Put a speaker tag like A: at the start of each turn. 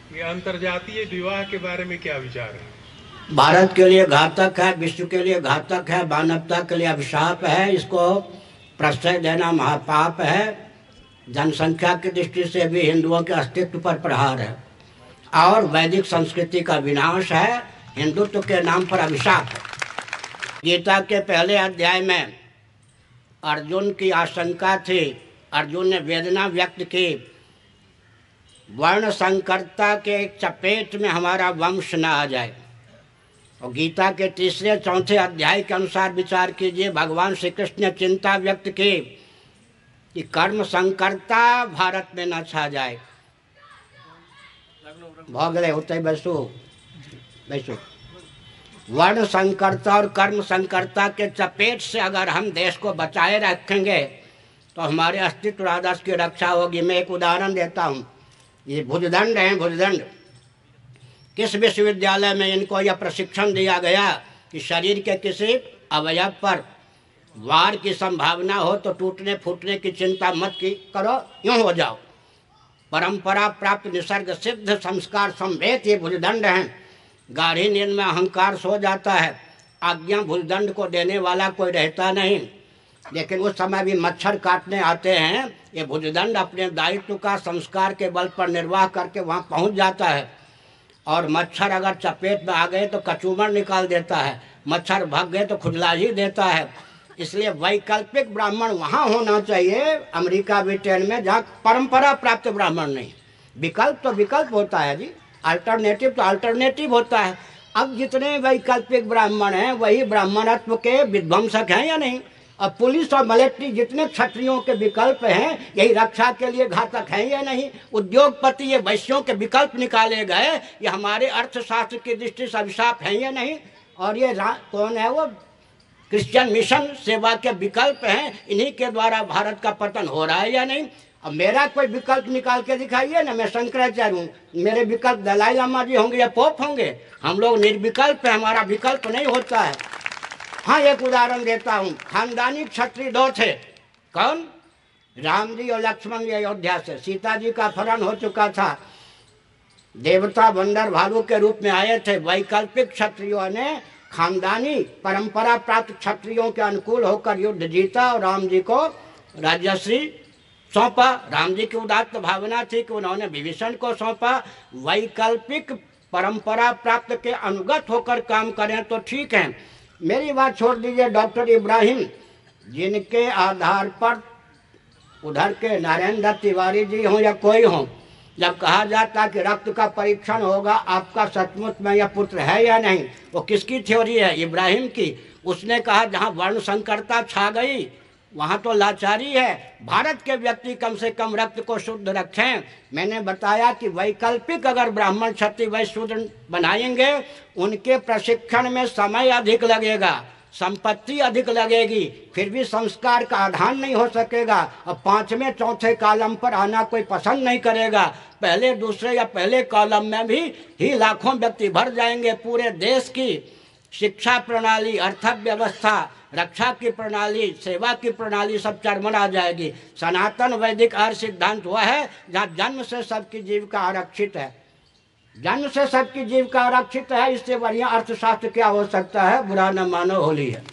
A: ये अंतर्जातीय विवाह के बारे में क्या विचार है?
B: भारत के लिए घातक है, विश्व के लिए घातक है, मानवता के लिए अभिशाप है। इसको प्रश्रय देना महापाप है। जनसंख्या की दृष्टि से भी हिंदुओं के अस्तित्व पर प्रहार है और वैदिक संस्कृति का विनाश है। हिंदुत्व के नाम पर अभिशाप है। गीता के पहले अध्याय में अर्जुन की आशंका थी, अर्जुन ने वेदना व्यक्त की, वर्ण संकरता के चपेट में हमारा वंश न आ जाए। और गीता के तीसरे चौथे अध्याय के अनुसार विचार कीजिए, भगवान श्री कृष्ण ने चिंता व्यक्त की कि कर्म संकरता भारत में न छा जाए। भोगले होते बैसो बैसो। वर्ण संकरता और कर्म संकरता के चपेट से अगर हम देश को बचाए रखेंगे तो हमारे अस्तित्व और आदर्श की रक्षा होगी। मैं एक उदाहरण देता हूँ। ये भुजदंड हैं, भुजदंड। किस विश्वविद्यालय में इनको यह प्रशिक्षण दिया गया कि शरीर के किसी अवयव पर वार की संभावना हो तो टूटने फूटने की चिंता मत की करो, यूँ हो जाओ। परंपरा प्राप्त निसर्ग सिद्ध संस्कार संवेद ये भुजदंड हैं। गाढ़ी नींद में अहंकार सो जाता है, आज्ञा भुजदंड को देने वाला कोई रहता नहीं, लेकिन उस समय भी मच्छर काटने आते हैं। ये भुजदंड अपने दायित्व का संस्कार के बल पर निर्वाह करके वहाँ पहुँच जाता है। और मच्छर अगर चपेट में आ गए तो कचूमर निकाल देता है, मच्छर भाग गए तो खुजला ही देता है। इसलिए वैकल्पिक ब्राह्मण वहाँ होना चाहिए, अमेरिका ब्रिटेन में, जहाँ परंपरा प्राप्त ब्राह्मण नहीं। विकल्प तो विकल्प होता है जी, अल्टरनेटिव तो अल्टरनेटिव होता है। अब जितने वैकल्पिक ब्राह्मण हैं वही ब्राह्मणत्व के विध्वंसक हैं या नहीं? अब पुलिस और मिलिट्री जितने क्षत्रियों के विकल्प हैं यही रक्षा के लिए घातक हैं या नहीं? उद्योगपति ये वैश्यों के विकल्प निकाले गए, ये हमारे अर्थशास्त्र की दृष्टि से अभिशाप हैं या नहीं? और ये कौन है वो क्रिश्चियन मिशन सेवा के विकल्प हैं, इन्हीं के द्वारा भारत का पतन हो रहा है या नहीं? अब मेरा कोई विकल्प निकाल के दिखाइए ना। मैं शंकराचार्य हूँ, मेरे विकल्प दलाई लामा जी होंगे या पोप होंगे? हम लोग निर्विकल्प है, हमारा विकल्प नहीं होता है। हाँ, एक उदाहरण देता हूँ। खानदानी क्षत्रिय दो थे। कौन? राम जी और लक्ष्मण जी अयोध्या से। सीता जी का अपहरण हो चुका था, देवता बंदर भालू के रूप में आए थे। वैकल्पिक क्षत्रियों ने खानदानी परंपरा प्राप्त क्षत्रियों के अनुकूल होकर युद्ध जीता और राम जी को राज्यश्री सौंपा। राम जी की उदात्त भावना थी कि उन्होंने विभीषण को सौंपा। वैकल्पिक परंपरा प्राप्त के अनुगत होकर काम करें तो ठीक है। मेरी बात छोड़ दीजिए, डॉक्टर इब्राहिम जिनके आधार पर उधर के नारायण दत्त तिवारी जी हों या कोई हो, जब कहा जाता कि रक्त का परीक्षण होगा आपका सचमुच में यह पुत्र है या नहीं, वो किसकी थ्योरी है? इब्राहिम की। उसने कहा जहाँ वर्ण संकरता छा गई वहाँ तो लाचारी है, भारत के व्यक्ति कम से कम रक्त को शुद्ध रखें। मैंने बताया कि वैकल्पिक अगर ब्राह्मण क्षत्रिय वैश्य शूद्र बनाएंगे उनके प्रशिक्षण में समय अधिक लगेगा, संपत्ति अधिक लगेगी, फिर भी संस्कार का आधान नहीं हो सकेगा। अब पांचवें चौथे कॉलम पर आना कोई पसंद नहीं करेगा। पहले दूसरे या पहले कॉलम में भी ही लाखों व्यक्ति भर जाएंगे। पूरे देश की शिक्षा प्रणाली, अर्थव्यवस्था, रक्षा की प्रणाली, सेवा की प्रणाली सब चरमरा जाएगी। सनातन वैदिक आर्य सिद्धांत हुआ है जहाँ जन्म से सबकी जीविका आरक्षित है। जन्म से सबकी जीविका आरक्षित है, इससे बढ़िया अर्थशास्त्र क्या हो सकता है? बुरा न मानो, होली है।